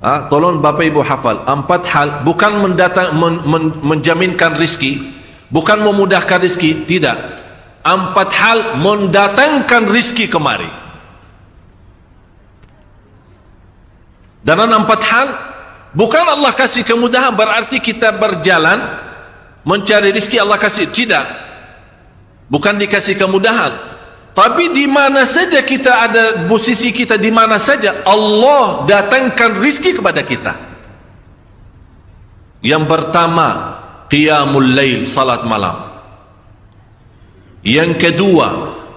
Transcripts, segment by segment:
Tolong Bapak Ibu hafal 4 hal, bukan menjaminkan rizki, bukan memudahkan rizki, tidak. 4 hal mendatangkan rizki kemari. Dan 4 hal bukan Allah kasih kemudahan berarti kita berjalan mencari rizki Allah kasih, tidak. Bukan dikasih kemudahan. Tapi di mana saja kita ada, posisi kita di mana saja, Allah datangkan rizki kepada kita. Yang pertama, qiyamul lail, salat malam. Yang kedua,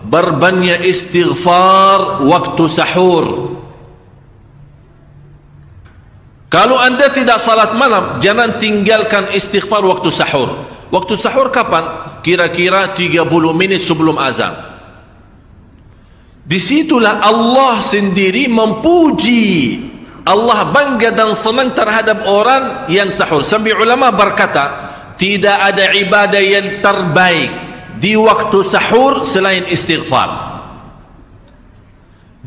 berbanyak istighfar waktu sahur. Kalau anda tidak salat malam, jangan tinggalkan istighfar waktu sahur. Waktu sahur kapan? Kira-kira 30 menit sebelum azan. Disitulah Allah sendiri memuji. Allah bangga dan senang terhadap orang yang sahur. Sampai ulama berkata, tidak ada ibadah yang terbaik di waktu sahur selain istighfar.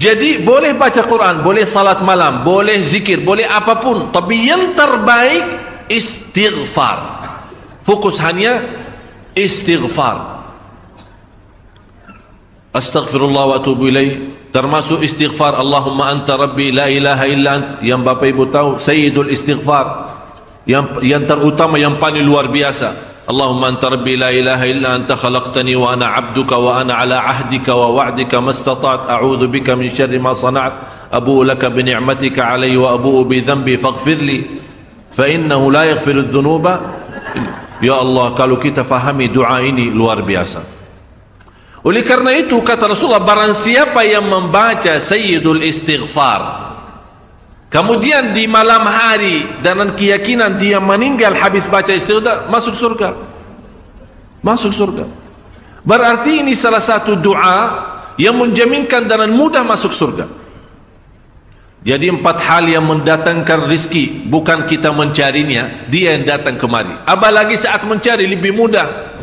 Jadi boleh baca Quran, boleh salat malam, boleh zikir, boleh apapun, tapi yang terbaik istighfar. Fokus hanya istighfar. Astaghfirullah wa atubu ilaih, termasuk istighfar Allahumma anta rabbi la ilaha illa ant, yang Bapak Ibu tahu sayyidul istighfar, yang terutama, yang paling luar biasa. Allahumma anta rabbi la ilaha illa anta khalaqtani wa ana abduka wa ana ala ahdika wa wa'dika mastata'at a'udzu bika min syarri ma sana'at abu'u laka bi ni'matika alayya wa abu'u bi dhanbi faghfirli fa innahu la yaghfiru adh-dhunuba. Ya Allah, kalau kita fahami doa ini luar biasa. Oleh karena itu kata Rasulullah, barang siapa yang membaca sayyidul istighfar kemudian di malam hari dengan keyakinan dia meninggal habis baca istighfar, masuk surga. Masuk surga. Berarti ini salah satu doa yang menjaminkan dengan mudah masuk surga. Jadi 4 hal yang mendatangkan rizki, bukan kita mencarinya, dia yang datang kemari. Apalagi saat mencari lebih mudah.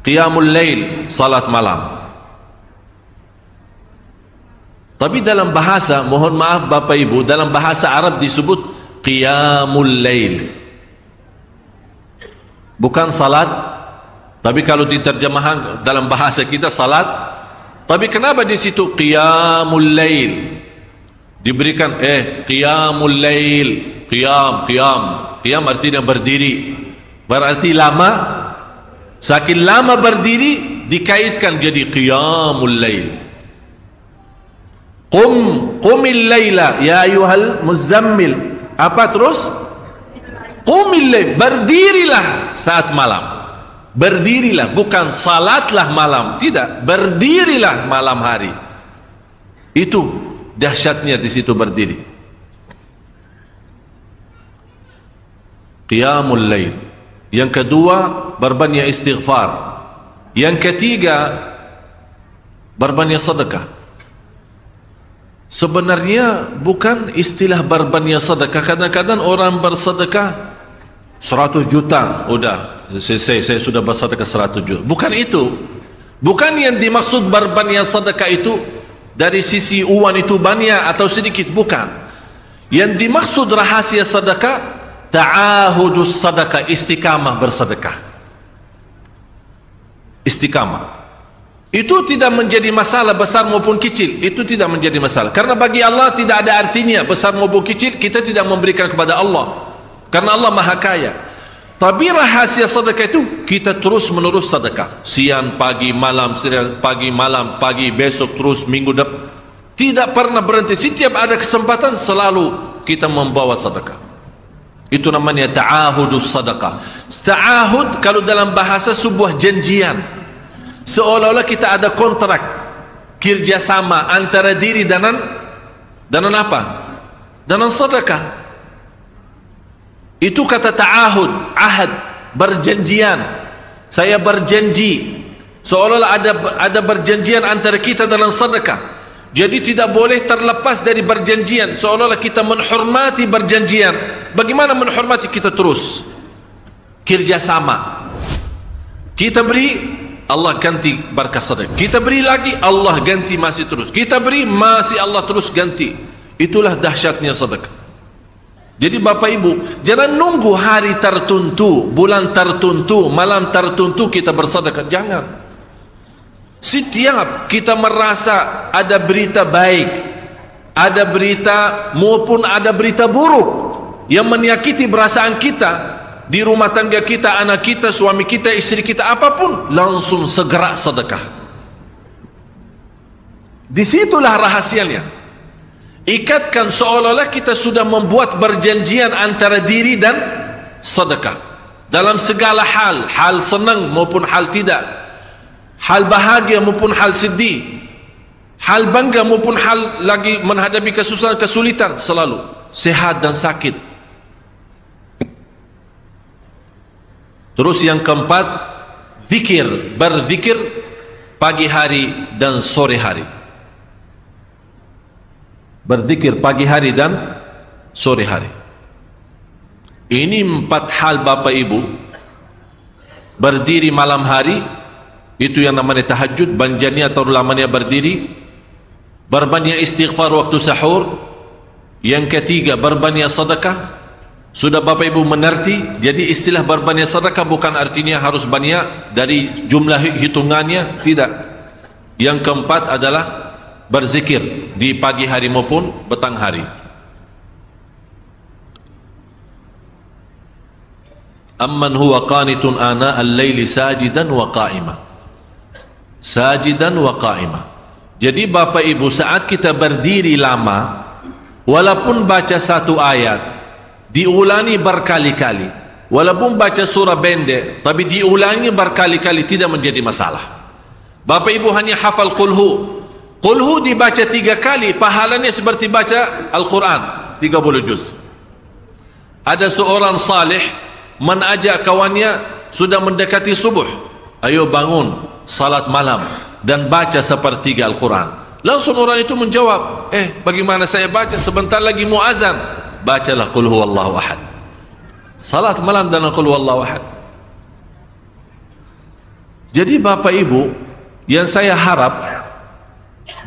Qiyamul lail, salat malam. Tapi dalam bahasa, mohon maaf Bapak Ibu, dalam bahasa Arab disebut qiyamul lail, bukan salat. Tapi kalau diterjemahkan dalam bahasa kita salat. Tapi kenapa di situ qiyamul lail diberikan qiyamul lail, qiyam artinya berdiri, berarti lama. Saking lama berdiri dikaitkan jadi qiyamul lail. Qumil laila ya ayyuhal muzammil. Apa terus? Qumil lail, berdirilah saat malam. Berdirilah, bukan salatlah malam, tidak, berdirilah malam hari. Itu dahsyatnya di situ berdiri. Qiyamul lail. Yang kedua, berbanyak istighfar. Yang ketiga, berbanyak sedekah. Sebenarnya bukan istilah berbanyak sedekah. Kadang-kadang orang bersedekah 100 juta, udah saya sudah bersedekah 100 juta. Bukan itu. Bukan yang dimaksud berbanyak sedekah itu dari sisi uang itu banyak atau sedikit, bukan. Yang dimaksud rahasia sedekah ta'ahudus sadaqah, istiqamah bersedekah. Istiqamah itu tidak menjadi masalah besar maupun kecil, itu tidak menjadi masalah. Karena bagi Allah tidak ada artinya besar maupun kecil, kita tidak memberikan kepada Allah karena Allah Maha Kaya. Tapi rahasia sedekah itu kita terus menerus sedekah, siang pagi malam, siang pagi malam, pagi besok terus, minggu depan, tidak pernah berhenti. Setiap ada kesempatan selalu kita membawa sedekah. Itu namanya ta'ahudus sadaqah. Ta'ahud kalau dalam bahasa sebuah janjian, seolah-olah kita ada kontrak kerjasama antara diri dan apa? Dengan sedekah. Itu kata ta'ahud, ahad, berjanjian. Saya berjanji, seolah-olah ada berjanjian antara kita dalam sedekah. Jadi tidak boleh terlepas dari berjanjian, seolah-olah kita menghormati berjanjian. Bagaimana menghormati? Kita terus kerjasama. Kita beri, Allah ganti berkah sedekah. Kita beri lagi, Allah ganti masih terus. Kita beri, masih Allah terus ganti. Itulah dahsyatnya sedekah. Jadi Bapak Ibu, jangan nunggu hari tertentu, bulan tertentu, malam tertentu kita bersedekah. Jangan. Setiap kita merasa ada berita baik, ada berita maupun ada berita buruk yang menyakiti perasaan kita, di rumah tangga kita, anak kita, suami kita, istri kita, apapun, langsung segera sedekah. Disitulah rahasianya. Ikatkan seolah-olah kita sudah membuat perjanjian antara diri dan sedekah. Dalam segala hal, hal senang maupun hal tidak, hal bahagia maupun hal sedih, hal bangga maupun hal lagi menghadapi kesusahan, kesulitan, selalu sehat dan sakit. Terus yang keempat, zikir, berzikir pagi hari dan sore hari. Berzikir pagi hari dan sore hari. Ini 4 hal Bapak Ibu. Berdiri malam hari, itu yang namanya tahajud, banjanya atau lamanya berdiri. Berbanyak istighfar waktu sahur. Yang ketiga, berbanyak sedekah. Sudah Bapak Ibu mengerti? Jadi istilah berbanyak sedekah bukan artinya harus banyak dari jumlah hitungannya, tidak. Yang keempat adalah berzikir di pagi hari maupun petang hari. Amman huwa qanitun ana al-laili sajidan wa qa'ima. Sajidan wa qa'ima. Jadi Bapak Ibu, saat kita berdiri lama, walaupun baca satu ayat, diulangi berkali-kali, walaupun baca surah pendek, tapi diulangi berkali-kali, tidak menjadi masalah. Bapak Ibu hanya hafal qulhu. Qulhu dibaca 3 kali, pahalanya seperti baca Al-Quran 30 juz. Ada seorang salih mengajak kawannya, sudah mendekati subuh, ayo bangun salat malam dan baca sepertiga Al-Quran. Langsung orang itu menjawab, bagaimana saya baca, sebentar lagi mau azan. Bacalah qul huwallahu ahad, salat malam dan qul huwallahu ahad. Jadi Bapak Ibu, yang saya harap,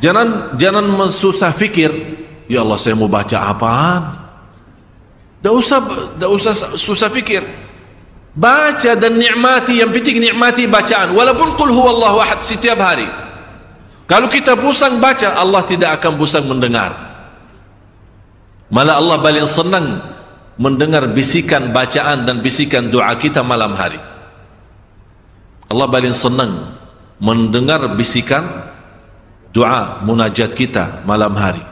jangan mensusah fikir, ya Allah saya mau baca apaan. Tak usah susah fikir. Baca dan nikmati, yang penting nikmati bacaan. Walaupun qul huwallahu ahad setiap hari. Kalau kita pusing baca, Allah tidak akan pusing mendengar. Malah Allah paling senang mendengar bisikan bacaan dan bisikan doa kita malam hari. Allah paling senang mendengar bisikan doa munajat kita malam hari.